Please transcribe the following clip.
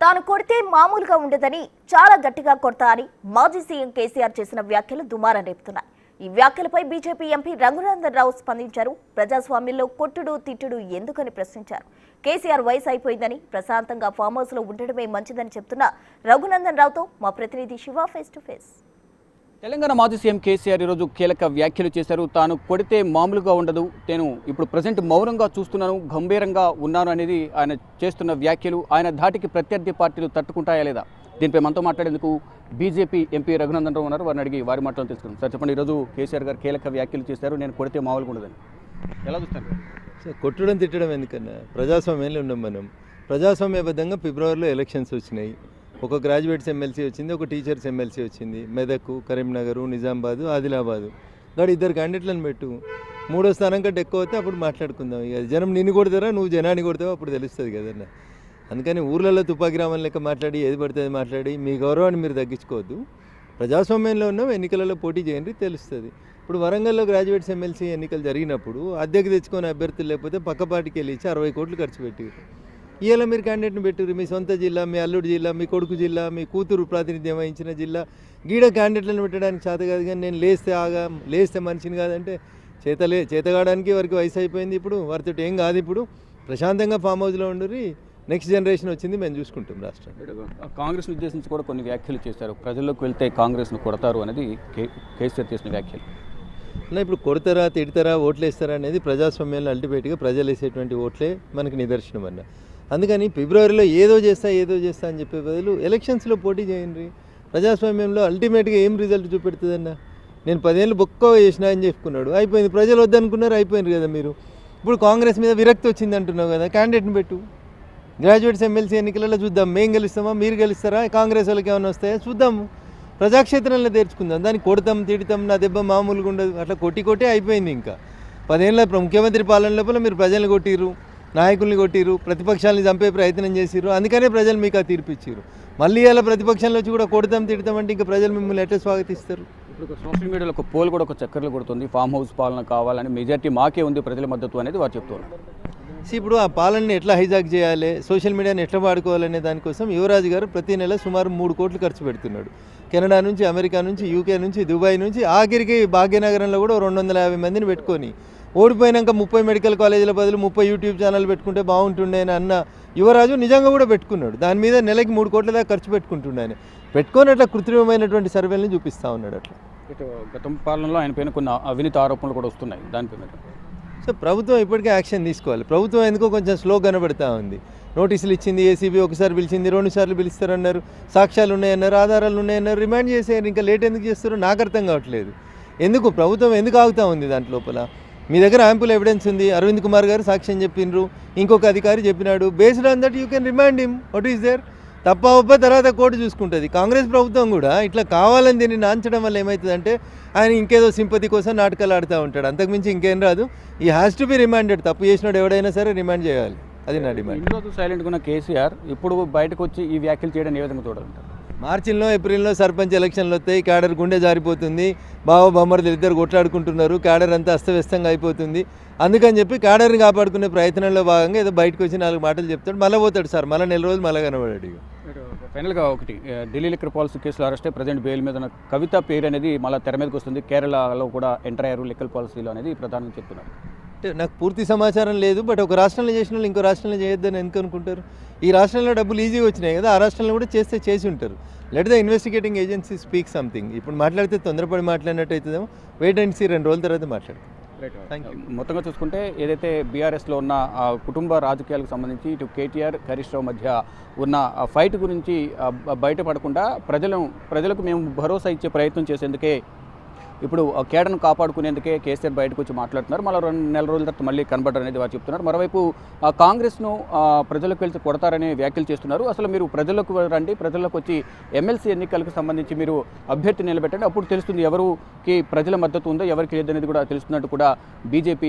తాను కొడితే మామూలుగా ఉండదని చాలా గట్టిగా కొడతా అని మాజీ సీఎం కేసీఆర్ చేసిన వ్యాఖ్యలు దుమారం రేపుతున్నాయి. ఈ వ్యాఖ్యలపై బీజేపీ ఎంపీ రఘునందన్ రావు స్పందించారు. ప్రజాస్వామ్యంలో కొట్టుడు తిట్టుడు ఎందుకని ప్రశ్నించారు. కేసీఆర్ వయసు అయిపోయిందని ప్రశాంతంగా ఫామ్ హౌస్ లో ఉండడమే మంచిదని చెప్తున్న రఘునందన్ రావుతో మా ప్రతినిధి Shiva face to face. Telangana మాజీ సీఎం కేసీఆర్ ఈరోజు కీలక వ్యాఖ్యలు చేశారు. తాను కొడితే మామూలుగా ఉండదు, నేను ఇప్పుడు ప్రజెంట్ మౌనంగా చూస్తున్నాను, గంభీరంగా ఉన్నాను అనేది ఆయన చేస్తున్న వ్యాఖ్యలు. ఆయన ధాటికి ప్రత్యర్థి పార్టీలు తట్టుకుంటాయా లేదా, దీనిపై మనతో మాట్లాడేందుకు బీజేపీ ఎంపీ రఘునందన్ రావు ఉన్నారు. వారిని అడిగి వారి మాటలు తెలుసుకున్నాం. సార్ చెప్పండి, ఈరోజు కేసీఆర్ గారు కీలక వ్యాఖ్యలు చేశారు, నేను కొడితే మామూలుగా ఉండదని ఎలా చూస్తారు? సార్ కొట్టడం తిట్టడం ఎందుకన్నా, ప్రజాస్వామ్యంలో ఉన్నాం మనం. ప్రజాస్వామ్యబద్ధంగా ఫిబ్రవరిలో ఎలక్షన్స్ వచ్చినాయి. ఒక గ్రాడ్యుయేట్స్ ఎమ్మెల్సీ వచ్చింది, ఒక టీచర్స్ ఎమ్మెల్సీ వచ్చింది. మెదక్, కరీంనగర్, నిజామాబాదు, ఆదిలాబాదు. గాడు ఇద్దరు క్యాండిడేట్లను పెట్టు, మూడో స్థానం కంటే ఎక్కువ అయితే అప్పుడు మాట్లాడుకుందాం. ఇక జనం నిన్ను కొడతారా, నువ్వు జనాన్ని కొడతావో అప్పుడు తెలుస్తుంది కదన్నా. అందుకని ఊర్లలో తుపాకి రామన్ లెక్క మాట్లాడి ఏది పడితే అది మాట్లాడి మీ గౌరవాన్ని మీరు తగ్గించుకోవద్దు. ప్రజాస్వామ్యంలో ఉన్నాం, ఎన్నికలలో పోటీ చేయండి, తెలుస్తుంది. ఇప్పుడు వరంగల్లో గ్రాడ్యుయేట్స్ ఎమ్మెల్సీ ఎన్నికలు జరిగినప్పుడు అద్దెకు తెచ్చుకొని అభ్యర్థులు లేకపోతే పక్క పార్టీకి వెళ్ళి 60 కోట్లు ఖర్చు పెట్టారు. ఇవాళ మీరు క్యాండిడేట్ని పెట్టారు, మీ సొంత జిల్లా, మీ అల్లుడి జిల్లా, మీ కొడుకు జిల్లా, మీ కూతురు ప్రాతినిధ్యం వహించిన జిల్లా, గీడ క్యాండిడేట్లను పెట్టడానికి చేత కాదు. కానీ నేను లేస్తే మనిషిని కాదంటే చేతగాడానికి వారికి వయసు అయిపోయింది. ఇప్పుడు వారితో ఏం కాదు. ఇప్పుడు ప్రశాంతంగా ఫామ్ హౌస్లో ఉండి నెక్స్ట్ జనరేషన్ వచ్చింది, మేము చూసుకుంటాం. రాష్ట్రం కాంగ్రెస్ను ఉద్దేశించి కూడా కొన్ని వ్యాఖ్యలు చేశారు. ప్రజల్లోకి వెళ్తే కాంగ్రెస్ను కొడతారు అనేది కేసీఆర్ చేసిన వ్యాఖ్యలు. అలా ఇప్పుడు కొడతారా, తిడతారా, ఓట్లు వేస్తారా అనేది ప్రజాస్వామ్యంలో అల్టిమేట్గా ప్రజలు వేసేటువంటి ఓట్లే మనకి నిదర్శనం అన్న. అందుకని ఫిబ్రవరిలో ఏదో చేస్తా అని చెప్పే బదులు ఎలక్షన్స్లో పోటీ చేయండి. ప్రజాస్వామ్యంలో అల్టిమేట్గా ఏం రిజల్ట్ చూపెడుతుందన్న. నేను 10 ఏళ్ళు బొక్క చేసినా అని చెప్పుకున్నాడు, అయిపోయింది. ప్రజలు వద్దనుకున్నారు, అయిపోయింది కదా. మీరు ఇప్పుడు కాంగ్రెస్ మీద విరక్తి వచ్చింది అంటున్నావు కదా, క్యాండిడేట్ని పెట్టు. గ్రాడ్యుయేట్స్ ఎమ్మెల్సీ ఎన్నికలలో చూద్దాం, మేము గెలుస్తామా, మీరు గెలుస్తారా, కాంగ్రెస్ వాళ్ళకి ఏమైనా వస్తాయా చూద్దాము. ప్రజాక్షేత్రంలో తెరుచుకుందాం. దాన్ని కొడతాం తిడతాం, నా దెబ్బ మామూలుగా ఉండదు. అట్లా కొట్టి అయిపోయింది. ఇంకా 10 ఏళ్ళ ముఖ్యమంత్రి పాలన లోపల మీరు ప్రజల్ని కొట్టిరు, నాయకుల్ని కొట్టిరు, ప్రతిపక్షాలని చంపే ప్రయత్నం చేసిరు. అందుకనే ప్రజలు మీకు ఆ తీర్పు ఇచ్చారు. మళ్ళీ ఇలా ప్రతిపక్షంలో వచ్చి కూడా కొడతాం తిడతాం అంటే ఇంకా ప్రజలు మిమ్మల్ని ఎట్లా స్వాగతిస్తారు? ఇప్పుడు సోషల్ మీడియాలో ఒక పోల్ కూడా ఒక చక్కర్లు కొడుతుంది, ఫామ్ హౌస్ పాలన కావాలని, మెజార్టీ మాకే ఉంది ప్రజల మద్దతు అనేది వారు చెప్తున్నారు. ఇప్పుడు ఆ పాలనని ఎట్లా హైజాక్ చేయాలి, సోషల్ మీడియాని ఎట్లా వాడుకోవాలనే దానికోసం యువరాజు గారు ప్రతి నెల సుమారు 3 కోట్లు ఖర్చు పెడుతున్నాడు. కెనడా నుంచి, అమెరికా నుంచి, యూకే నుంచి, దుబాయ్ నుంచి, ఆఖరికి భాగ్యనగరంలో కూడా 250 మందిని పెట్టుకొని ఓడిపోయినాక 30 మెడికల్ కాలేజీల బదులు 30 యూట్యూబ్ ఛానల్ పెట్టుకుంటే బాగుంటుండే అని అన్న యువరాజు నిజంగా కూడా పెట్టుకున్నాడు. దాని మీద నెలకి 3 కోట్ల దాకా ఖర్చు పెట్టుకుంటుండే. పెట్టుకొని అట్లా కృత్రిమమైనటువంటి సర్వేలను చూపిస్తూ ఉన్నాడు. అట్లా గతం పాలనలో ఆయన పైన కొన్ని అవినీతి ఆరోపణలు కూడా వస్తున్నాయి. దానిపై సో ప్రభుత్వం ఇప్పటికే యాక్షన్ తీసుకోవాలి. ప్రభుత్వం ఎందుకో కొంచెం స్లో కనబడతా ఉంది. నోటీసులు ఇచ్చింది, ఏసీబీ ఒకసారి పిలిచింది, 2 సార్లు పిలుస్తారన్నారు, సాక్ష్యాలు ఉన్నాయన్నారు, ఆధారాలు ఉన్నాయన్నారు, రిమాండ్ చేసేయారు. ఇంకా లేట్ ఎందుకు చేస్తారో నాకు అర్థం కావట్లేదు. ఎందుకు ప్రభుత్వం ఎందుకు ఆగుతూ ఉంది? దాంట్ లోపల మీ దగ్గర యాంపుల్ ఎవిడెన్స్ ఉంది. అరవింద్ కుమార్ గారు సాక్ష్యం చెప్పిండ్రు, ఇంకొక అధికారి చెప్పినాడు. Based on that you can remand him. What is there? తప్ప ఒప్ప తర్వాత కోర్టు చూసుకుంటుంది. కాంగ్రెస్ ప్రభుత్వం కూడా ఇట్లా కావాలని దీన్ని నాంచడం వల్ల ఏమవుతుందంటే ఆయన ఇంకేదో సింపతి కోసం నాటకాలు ఆడుతూ ఉంటాడు. అంతకుమించి ఇంకేం రాదు. ఈ హ్యాస్ టు బి రిమాండెడ్. తప్పు చేసినాడు ఎవడైనా సరే రిమాండ్ చేయాలి. అది నా డిమాండ్. ఈరోజు సైలెంట్గా ఉన్న కేసీఆర్ ఇప్పుడు బయటకు వచ్చి ఈ వ్యాఖ్యలు చేయడం ఏ విధంగా చూడాలంటారు? మార్చిలో, ఏప్రిల్లో సర్పంచ్ ఎలక్షన్లు వస్తాయి. క్యాడర్ గుండె జారిపోతుంది. బావ బొమ్మర్లు ఇద్దరు కొట్లాడుకుంటున్నారు. క్యాడర్ అంతా అస్తవ్యస్తంగా అయిపోతుంది. అందుకని చెప్పి క్యాడర్ని కాపాడుకునే ప్రయత్నంలో భాగంగా ఏదో బయటకు వచ్చి 4 మాటలు చెప్తాడు, మళ్ళీ పోతాడు. సార్ మళ్ళీ 4 రోజులు మళ్ళీ కనబడాడు. ఫైనల్గా ఒకటి, ఢిల్లీ లిక్కర్ పాలసీ కేసులో అరెస్ట్ ప్రజెంట్ బెయిల్ మీద ఉన్న కవిత పేరు అనేది మళ్ళీ తెర మీదకి వస్తుంది. కేరళలో కూడా ఎంటర్ అయ్యారు లిక్కర్ పాలసీలో అనేది ప్రధానంగా చెప్తున్నారు. అంటే నాకు పూర్తి సమాచారం లేదు. బట్ ఒక రాష్ట్రంలో చేసిన వాళ్ళు ఇంకో రాష్ట్రంలో చేయొద్దని ఎందుకు అనుకుంటారు? ఈ రాష్ట్రంలో డబ్బులు ఈజీగా వచ్చినాయి కదా, ఆ రాష్ట్రంలో కూడా చేసి ఉంటారు. Let the investigating agency speak something. ఇప్పుడు మాట్లాడితే తొందరపడి మాట్లాడినట్టు అవుతుందేమో. వెయిట్ అండ్ సీ, 2 రోజుల తర్వాత మాట్లాడతాం. మొత్తంగా చూసుకుంటే ఏదైతే బీఆర్ఎస్లో ఉన్న కుటుంబ రాజకీయాలకు సంబంధించి ఇటు కేటీఆర్, హరీష్ రావు మధ్య ఉన్న ఫైట్ గురించి బయటపడకుండా ప్రజలకు మేము భరోసా ఇచ్చే ప్రయత్నం చేసేందుకే ఇప్పుడు కేడర్ను కాపాడుకునేందుకే కేసీఆర్ బయటకు వచ్చి మాట్లాడుతున్నారు. మళ్ళీ 2 నెలల రోజుల తర్వాత మళ్ళీ కనబడరు అనేది వారు చెప్తున్నారు. మరోవైపు కాంగ్రెస్ను ప్రజలకు వెళ్తే కొడతారనే వ్యాఖ్యలు చేస్తున్నారు. అసలు మీరు ప్రజలకు రండి, ప్రజలకు వచ్చి ఎమ్మెల్సీ ఎన్నికలకు సంబంధించి మీరు అభ్యర్థి నిలబెట్టండి, అప్పుడు తెలుస్తుంది ఎవరికి ప్రజల మద్దతు ఉందో ఎవరికి లేదనేది కూడా తెలుస్తున్నట్టు కూడా బీజేపీ